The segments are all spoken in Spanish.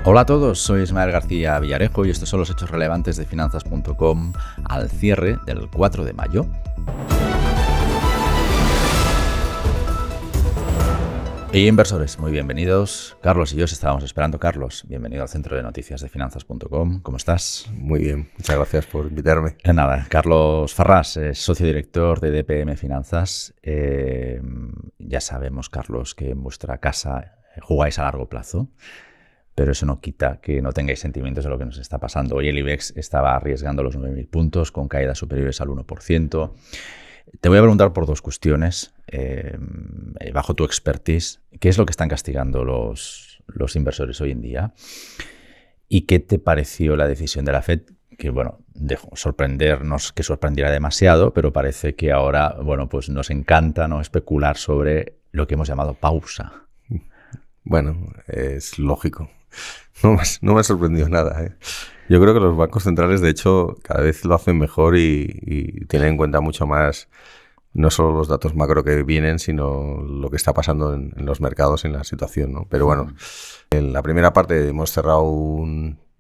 Hola a todos, soy Ismael García Villarejo y estos son los hechos relevantes de Finanzas.com al cierre del 4 de mayo. Y inversores, muy bienvenidos. Carlos y yo os estábamos esperando. Carlos, bienvenido al centro de noticias de Finanzas.com. ¿Cómo estás? Muy bien, muchas gracias por invitarme. Nada, Carlos Farrás, socio director de DPM Finanzas. Ya sabemos, Carlos, que en vuestra casa jugáis a largo plazo, pero eso no quita que no tengáis sentimientos de lo que nos está pasando. Hoy el IBEX estaba arriesgando los 9.000 puntos con caídas superiores al 1%. Te voy a preguntar por dos cuestiones, bajo tu expertise. ¿Qué es lo que están castigando los inversores hoy en día? ¿Y qué te pareció la decisión de la FED? Que, bueno, dejó sorprendernos, que sorprendiera demasiado, pero parece que ahora, bueno, pues nos encanta, ¿no?, especular sobre lo que hemos llamado pausa. Bueno, es lógico. No me ha sorprendido nada, ¿eh? Yo creo que los bancos centrales, de hecho, cada vez lo hacen mejor y tienen en cuenta mucho más no solo los datos macro que vienen, sino lo que está pasando en los mercados, en la situación, ¿no? Pero bueno, en la primera parte hemos cerrado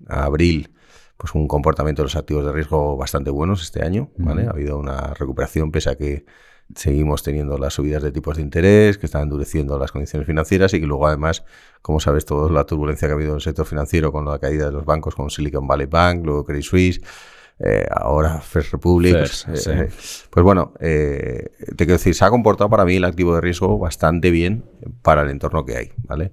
abril, pues un comportamiento de los activos de riesgo bastante buenos este año, ¿vale? Ha habido una recuperación pese a que seguimos teniendo las subidas de tipos de interés, que están endureciendo las condiciones financieras y que luego además, como sabes, toda la turbulencia que ha habido en el sector financiero con la caída de los bancos como Silicon Valley Bank, luego Credit Suisse, ahora First Republic. Pues bueno, te quiero decir, se ha comportado para mí el activo de riesgo bastante bien para el entorno que hay, ¿vale?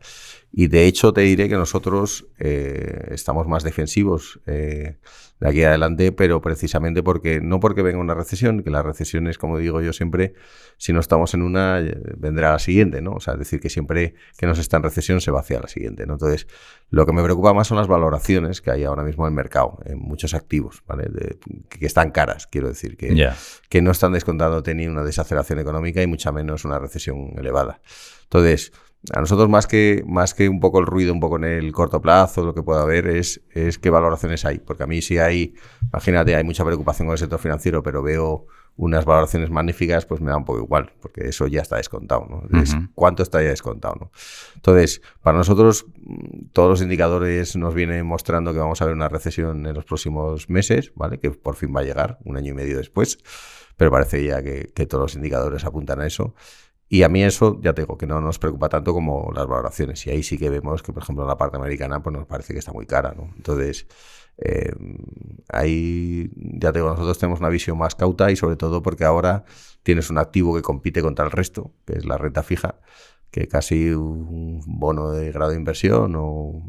Y de hecho te diré que nosotros estamos más defensivos de aquí adelante, pero precisamente no porque venga una recesión, que la recesión es, como digo yo siempre, si no estamos en una, vendrá la siguiente, ¿no? O sea, es decir, que siempre que no se está en recesión se va hacia la siguiente, ¿no? Entonces, lo que me preocupa más son las valoraciones que hay ahora mismo en el mercado, en muchos activos, ¿vale? Que están caras, quiero decir, que no están descontando ni una desaceleración económica y mucha menos una recesión elevada. Entonces, a nosotros más que un poco el ruido, un poco en el corto plazo, lo que pueda haber es qué valoraciones hay. Porque a mí si hay, imagínate, hay mucha preocupación con el sector financiero, pero veo unas valoraciones magníficas, pues me da un poco igual, porque eso ya está descontado, ¿no? Entonces, ¿cuánto está ya descontado, no? Entonces, para nosotros, todos los indicadores nos vienen mostrando que vamos a ver una recesión en los próximos meses, ¿vale? Que por fin va a llegar, 1 año y medio después, pero parece ya que todos los indicadores apuntan a eso. Y a mí eso, ya te digo, que no nos preocupa tanto como las valoraciones. Y ahí sí que vemos que, por ejemplo, en la parte americana, pues nos parece que está muy cara, ¿no? Entonces, ahí, ya te digo, nosotros tenemos una visión más cauta y sobre todo porque ahora tienes un activo que compite contra el resto, que es la renta fija, que casi un bono de grado de inversión o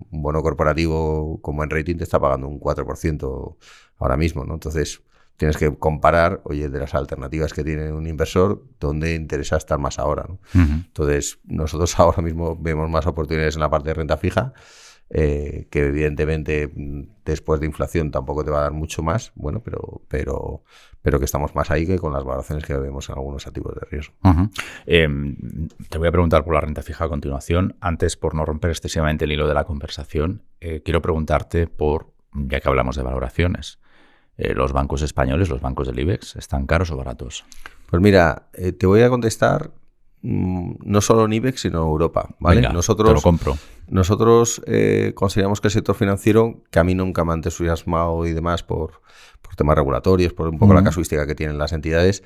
un bono corporativo como en rating te está pagando un 4% ahora mismo, ¿no? Entonces, tienes que comparar, oye, de las alternativas que tiene un inversor, dónde interesa estar más ahora, ¿no? Entonces, nosotros ahora mismo vemos más oportunidades en la parte de renta fija, que evidentemente después de inflación tampoco te va a dar mucho más, bueno, pero que estamos más ahí que con las valoraciones que vemos en algunos activos de riesgo. Te voy a preguntar por la renta fija a continuación. Antes, por no romper excesivamente el hilo de la conversación, quiero preguntarte ya que hablamos de valoraciones, ¿los bancos españoles, los bancos del IBEX, están caros o baratos? Pues mira, te voy a contestar no solo en IBEX, sino en Europa, ¿vale? Venga, te lo compro. Nosotros consideramos que el sector financiero, que a mí nunca me ha entusiasmado y demás por temas regulatorios, por un poco la casuística que tienen las entidades,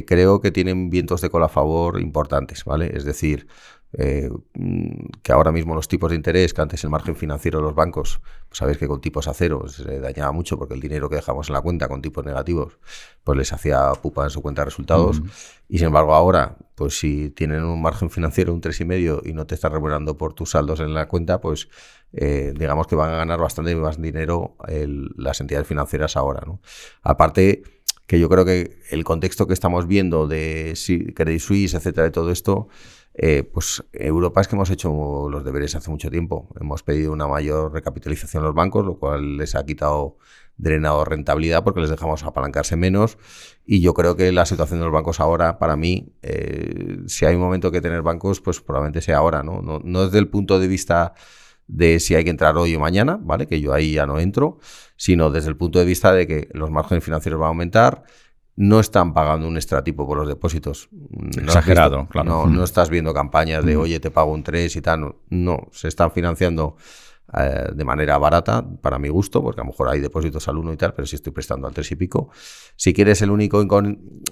creo que tienen vientos de cola a favor importantes, ¿vale? Es decir, que ahora mismo los tipos de interés, que antes el margen financiero de los bancos, pues sabéis que con tipos a cero se dañaba mucho porque el dinero que dejamos en la cuenta con tipos negativos pues les hacía pupa en su cuenta de resultados, y sin embargo ahora, pues si tienen un margen financiero un 3,5 y no te están remunerando por tus saldos en la cuenta, pues digamos que van a ganar bastante más dinero las entidades financieras ahora, ¿no? Aparte que yo creo que el contexto que estamos viendo de Credit Suisse, etcétera, de todo esto, pues Europa es que hemos hecho los deberes hace mucho tiempo. Hemos pedido una mayor recapitalización a los bancos, lo cual les ha drenado rentabilidad porque les dejamos apalancarse menos. Y yo creo que la situación de los bancos ahora, para mí, si hay un momento que tener bancos, pues probablemente sea ahora, ¿no? No desde el punto de vista de si hay que entrar hoy o mañana, ¿vale? Que yo ahí ya no entro, sino desde el punto de vista de que los márgenes financieros van a aumentar, no están pagando un extratipo por los depósitos. Exagerado, claro. No estás viendo campañas de, oye, te pago un 3 y tal. No, se están financiando de manera barata, para mi gusto, porque a lo mejor hay depósitos al 1 y tal, pero si estoy prestando al 3 y pico. Si quieres, el único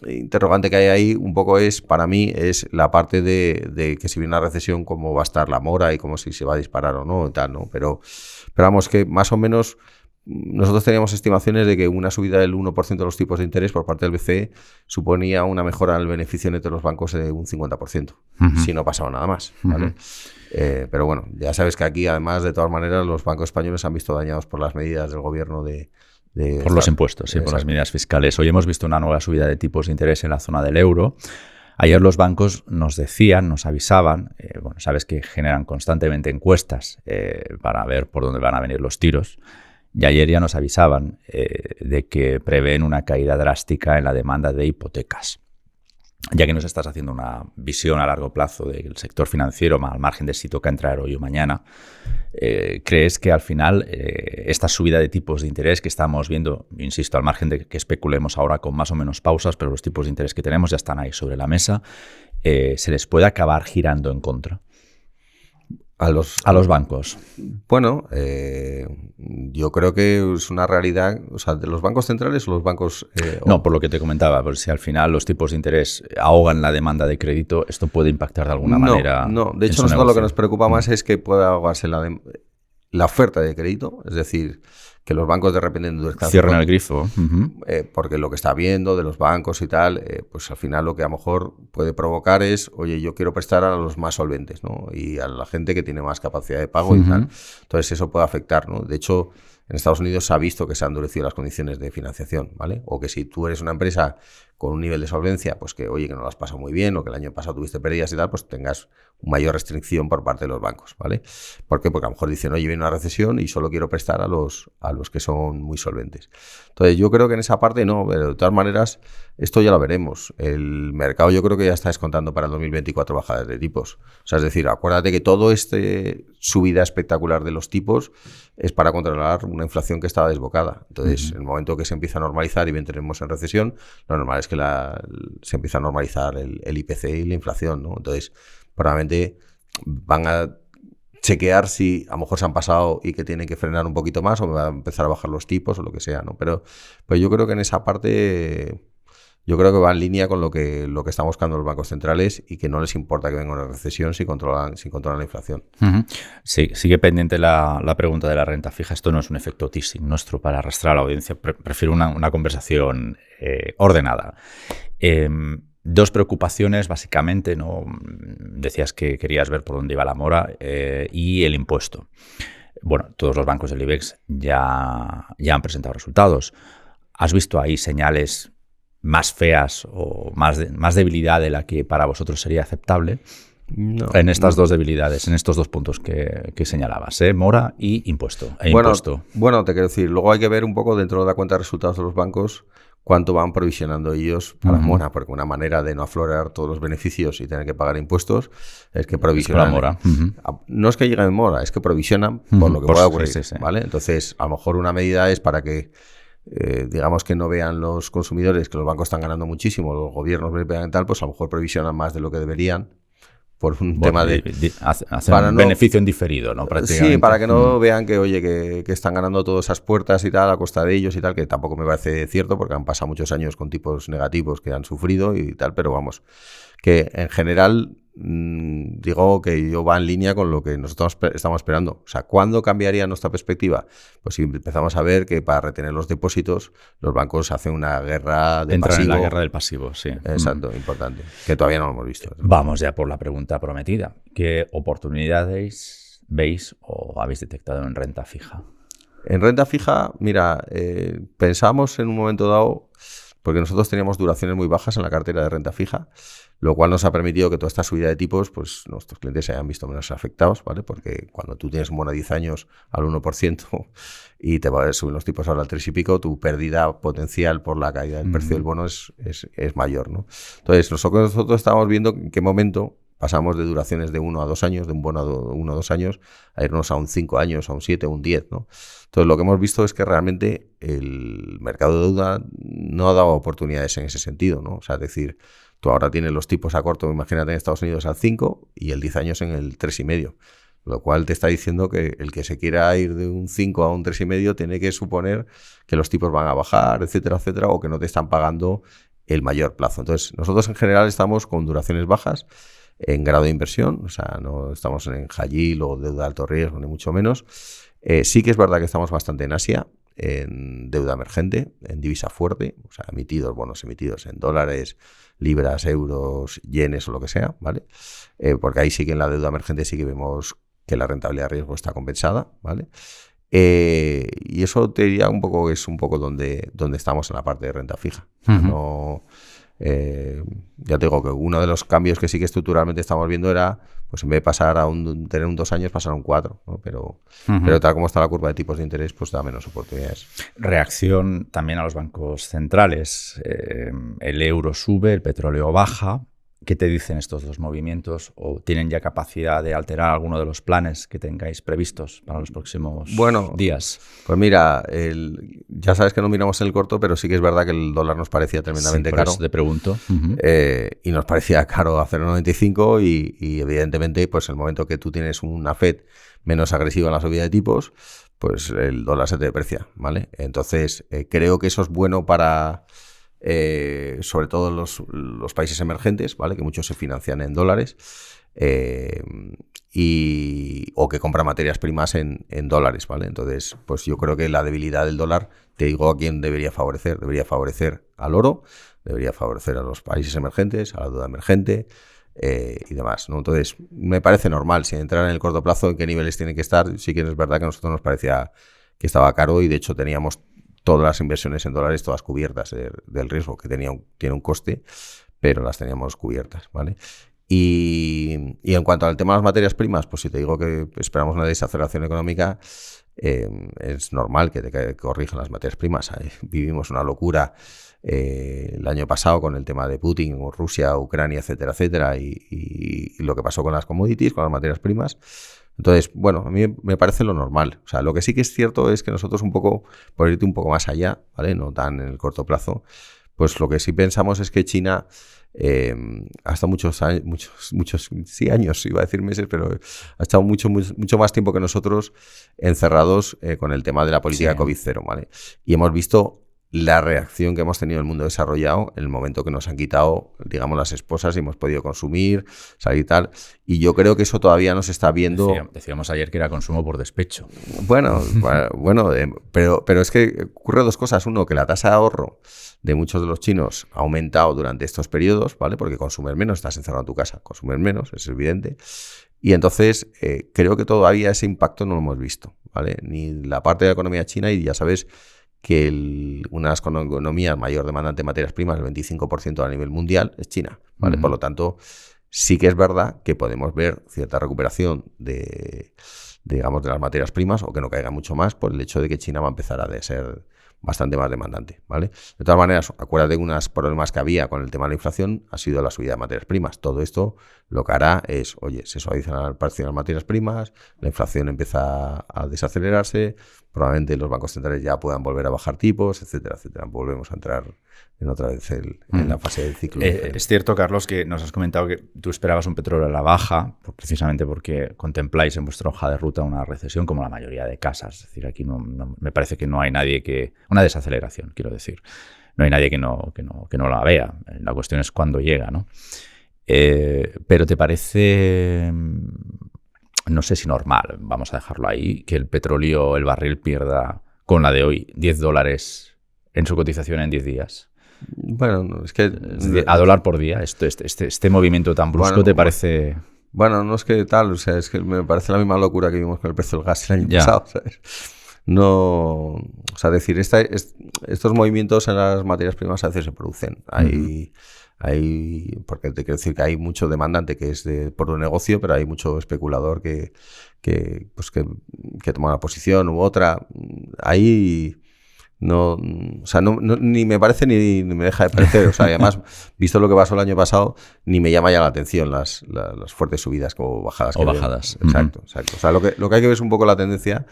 interrogante que hay ahí un poco para mí, es la parte de que si viene una recesión, cómo va a estar la mora y cómo si se va a disparar o no y tal, ¿no? Pero vamos, que más o menos nosotros teníamos estimaciones de que una subida del 1% de los tipos de interés por parte del BCE suponía una mejora en el beneficio neto de los bancos de un 50%, si no pasaba nada más, ¿vale? Pero bueno, ya sabes que aquí, además, de todas maneras, los bancos españoles se han visto dañados por las medidas del gobierno por los impuestos, sí, por las medidas fiscales. Hoy hemos visto una nueva subida de tipos de interés en la zona del euro. Ayer los bancos nos decían, nos avisaban, bueno, sabes que generan constantemente encuestas para ver por dónde van a venir los tiros. Y ayer ya nos avisaban de que prevén una caída drástica en la demanda de hipotecas. Ya que nos estás haciendo una visión a largo plazo del sector financiero, al margen de si toca entrar hoy o mañana, ¿crees que al final esta subida de tipos de interés que estamos viendo, insisto, al margen de que especulemos ahora con más o menos pausas, pero los tipos de interés que tenemos ya están ahí sobre la mesa, se les puede acabar girando en contra? A los bancos. Bueno, yo creo que es una realidad, o sea, de los bancos centrales o los bancos... No, por lo que te comentaba, por si al final los tipos de interés ahogan la demanda de crédito, esto puede impactar de alguna manera. No, de hecho nosotros lo que nos preocupa más es que pueda ahogarse la oferta de crédito, es decir, que los bancos de repente endurezcan. Cierren el grifo. Porque lo que está viendo de los bancos y tal, pues al final lo que a lo mejor puede provocar es, oye, yo quiero prestar a los más solventes, ¿no? Y a la gente que tiene más capacidad de pago y tal. Entonces eso puede afectar, ¿no? De hecho, en Estados Unidos se ha visto que se han endurecido las condiciones de financiación, ¿vale? O que si tú eres una empresa con un nivel de solvencia, pues que, oye, que no lo has pasado muy bien o que el año pasado tuviste pérdidas y tal, pues tengas mayor restricción por parte de los bancos, ¿vale? ¿Por qué? Porque a lo mejor dicen, oye, viene una recesión y solo quiero prestar a los que son muy solventes. Entonces, yo creo que en esa parte no, pero de todas maneras, esto ya lo veremos. El mercado yo creo que ya está descontando para el 2024 bajadas de tipos. O sea, es decir, acuérdate que todo subida espectacular de los tipos es para controlar una inflación que estaba desbocada. Entonces, en el momento que se empieza a normalizar y entremos en recesión, lo normal es que se empieza a normalizar el IPC y la inflación, ¿no? Entonces, probablemente van a chequear si a lo mejor se han pasado y que tienen que frenar un poquito más o me va a empezar a bajar los tipos o lo que sea, ¿no? Pero yo creo que en esa parte... Yo creo que va en línea con lo que están buscando los bancos centrales y que no les importa que venga una recesión si controlan la inflación. Sí, sigue pendiente la pregunta de la renta fija. Esto no es un efecto teasing nuestro para arrastrar a la audiencia. Prefiero una conversación ordenada. Dos preocupaciones, básicamente, ¿no? Decías que querías ver por dónde iba la mora y el impuesto. Bueno, todos los bancos del IBEX ya han presentado resultados. ¿Has visto ahí señales más feas o más debilidad de la que para vosotros sería aceptable? No, en estas dos debilidades, en estos dos puntos que señalabas, mora y impuesto. Bueno, te quiero decir, luego hay que ver un poco dentro de la cuenta de resultados de los bancos cuánto van provisionando ellos para mora, porque una manera de no aflorar todos los beneficios y tener que pagar impuestos es que provisionan. Mora. No es que lleguen en mora, es que provisionan por lo que pueda ocurrir, sí. ¿Vale? Entonces, a lo mejor una medida es para que digamos que no vean los consumidores que los bancos están ganando muchísimo, los gobiernos vean tal, pues a lo mejor provisionan más de lo que deberían por un tema de... Para un beneficio en diferido, ¿no? Sí, para que no vean que, oye, que están ganando todas esas puertas y tal a costa de ellos y tal, que tampoco me parece cierto porque han pasado muchos años con tipos negativos que han sufrido y tal, pero vamos, que en general digo que yo va en línea con lo que nosotros estamos esperando. O sea, ¿cuándo cambiaría nuestra perspectiva? Pues si empezamos a ver que para retener los depósitos los bancos hacen una guerra de pasivo. En la guerra del pasivo, sí. Exacto, importante, que todavía no lo hemos visto. Vamos ya por la pregunta prometida. ¿Qué oportunidades veis o habéis detectado en renta fija? En renta fija, mira, pensamos en un momento dado, porque nosotros teníamos duraciones muy bajas en la cartera de renta fija, lo cual nos ha permitido que toda esta subida de tipos, pues nuestros clientes se hayan visto menos afectados, ¿vale? Porque cuando tú tienes un bono a 10 años al 1% y te va a subir los tipos ahora al 3 y pico, tu pérdida potencial por la caída del precio del bono es mayor, ¿no? Entonces, nosotros estábamos viendo en qué momento pasamos de duraciones de 1 a 2 años, de un bono a 1 a 2 años, a irnos a un 5 años, a un 7, a un 10, ¿no? Entonces, lo que hemos visto es que realmente el mercado de deuda no ha dado oportunidades en ese sentido, ¿no? O sea, es decir, tú ahora tienes los tipos a corto, imagínate en Estados Unidos al 5 y el 10 años en el 3,5. Lo cual te está diciendo que el que se quiera ir de un 5 a un 3,5 tiene que suponer que los tipos van a bajar, etcétera, etcétera, o que no te están pagando el mayor plazo. Entonces, nosotros en general estamos con duraciones bajas en grado de inversión, o sea, no estamos en high yield o deuda de alto riesgo, ni mucho menos. Sí que es verdad que estamos bastante en Asia, en deuda emergente, en divisa fuerte, o sea, bonos emitidos en dólares, libras, euros, yenes o lo que sea, ¿vale? Porque ahí sí que en la deuda emergente sí que vemos que la rentabilidad de riesgo está compensada, ¿vale? Y eso te diría un poco, es un poco donde estamos en la parte de renta fija. No, ya te digo que uno de los cambios que sí que estructuralmente estamos viendo era, pues en vez de pasar a tener un 2 años, pasar a un 4, ¿no? Pero tal como está la curva de tipos de interés, pues da menos oportunidades. Reacción también a los bancos centrales. El euro sube, el petróleo baja. ¿Qué te dicen estos dos movimientos? ¿O tienen ya capacidad de alterar alguno de los planes que tengáis previstos para los próximos días? Pues mira, ya sabes que no miramos en el corto, pero sí que es verdad que el dólar nos parecía tremendamente por caro. Eso te pregunto. Y nos parecía caro a 0,95 y evidentemente pues el momento que tú tienes una Fed menos agresiva en la subida de tipos, pues el dólar se te deprecia, ¿vale? Entonces creo que eso es bueno para... sobre todo los países emergentes, ¿vale? Que muchos se financian en dólares o que compran materias primas en dólares, ¿vale? Entonces, pues yo creo que la debilidad del dólar, te digo a quién debería favorecer. Debería favorecer al oro, debería favorecer a los países emergentes, a la deuda emergente y demás, ¿no? Entonces, me parece normal, si entrar en el corto plazo, en qué niveles tiene que estar. Sí que es verdad que a nosotros nos parecía que estaba caro y de hecho teníamos todas las inversiones en dólares, todas cubiertas del riesgo, que tiene un coste, pero las teníamos cubiertas, ¿vale? Y en cuanto al tema de las materias primas, pues si te digo que esperamos una desaceleración económica, es normal que te corrijan las materias primas. Vivimos una locura el año pasado con el tema de Putin, Rusia, Ucrania, etcétera, etcétera, y lo que pasó con las commodities, con las materias primas. Entonces, bueno, a mí me parece lo normal. O sea, lo que sí que es cierto es que nosotros un poco, por irte un poco más allá, ¿vale? No tan en el corto plazo, pues lo que sí pensamos es que China, hasta muchos años, iba a decir meses, pero ha estado mucho más tiempo que nosotros encerrados con el tema de la política COVID-0, ¿vale? Y hemos visto la reacción que hemos tenido en el mundo desarrollado en el momento que nos han quitado, digamos, las esposas y hemos podido consumir, salir y tal. Y yo creo que eso todavía no se está viendo. Decíamos ayer que era consumo por despecho. Bueno, pero es que ocurre dos cosas. Uno, que la tasa de ahorro de muchos de los chinos ha aumentado durante estos periodos, ¿vale? Porque consumes menos, estás encerrado en tu casa, consumes menos, es evidente. Y entonces creo que todavía ese impacto no lo hemos visto, ¿vale? Ni la parte de la economía china, y ya sabes que una de las economías mayor demandante de materias primas, el 25% a nivel mundial, es China, ¿vale? Por lo tanto, sí que es verdad que podemos ver cierta recuperación de las materias primas, o que no caiga mucho más por el hecho de que China va a empezar a ser bastante más demandante, ¿vale? De todas maneras, acuérdate que unos problemas que había con el tema de la inflación ha sido la subida de materias primas. Todo esto lo que hará es, se suavizan el precio de las materias primas, la inflación empieza a desacelerarse, probablemente los bancos centrales ya puedan volver a bajar tipos, etcétera, etcétera. Volvemos a entrar en otra vez en la fase del ciclo. Es cierto, Carlos, que nos has comentado que tú esperabas un petróleo a la baja, precisamente porque contempláis en vuestra hoja de ruta una recesión como la mayoría de casas. Es decir, aquí no me parece que no hay nadie que... Una desaceleración, quiero decir. No hay nadie que no la vea. La cuestión es cuándo llega, ¿no? Pero ¿te parece, no sé si normal, vamos a dejarlo ahí, que el petróleo, el barril pierda con la de hoy $10 en su cotización en 10 días? Bueno, es que... A dólar por día, este movimiento tan brusco, ¿te parece...? Bueno, no es que tal, o sea, es que me parece la misma locura que vimos con el precio del gas el año pasado, ¿sabes? No, o sea, decir, estos movimientos en las materias primas a veces se producen. Porque te quiero decir que hay mucho demandante que es por un negocio, pero hay mucho especulador que toma una posición u otra. Ahí no, o sea, ni me parece ni me deja de parecer. O sea, además, visto lo que pasó el año pasado, ni me llama ya la atención las fuertes subidas o bajadas. Bajadas. Exacto. O sea, lo que hay que ver es un poco la tendencia.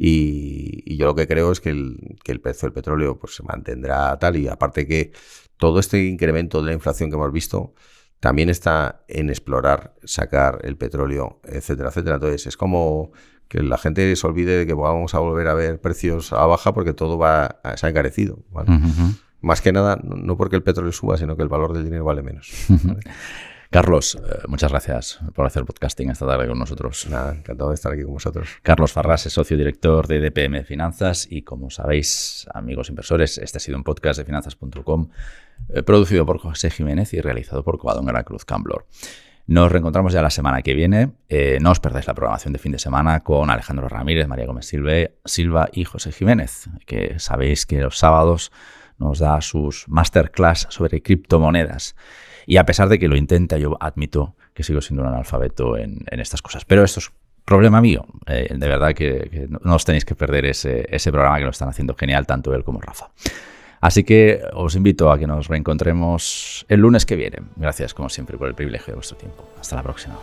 Y yo lo que creo es que el precio del petróleo pues se mantendrá tal, y aparte que todo este incremento de la inflación que hemos visto también está en explorar, sacar el petróleo, etcétera, etcétera. Entonces es como que la gente se olvide de que vamos a volver a ver precios a baja porque todo se ha encarecido, ¿vale? Más que nada, no porque el petróleo suba, sino que el valor del dinero vale menos, ¿vale? Carlos, muchas gracias por hacer podcasting esta tarde con nosotros. Nada, encantado de estar aquí con vosotros. Carlos Farrás es socio director de DPM Finanzas y, como sabéis, amigos inversores, este ha sido un podcast de finanzas.com producido por José Jiménez y realizado por Covadonga Cruz Camblor. Nos reencontramos ya la semana que viene. No os perdáis la programación de fin de semana con Alejandro Ramírez, María Gómez Silva y José Jiménez, que sabéis que los sábados nos da sus masterclass sobre criptomonedas. Y a pesar de que lo intenta, yo admito que sigo siendo un analfabeto en estas cosas. Pero esto es problema mío. De verdad que no os tenéis que perder ese programa, que lo están haciendo genial, tanto él como Rafa. Así que os invito a que nos reencontremos el lunes que viene. Gracias, como siempre, por el privilegio de vuestro tiempo. Hasta la próxima.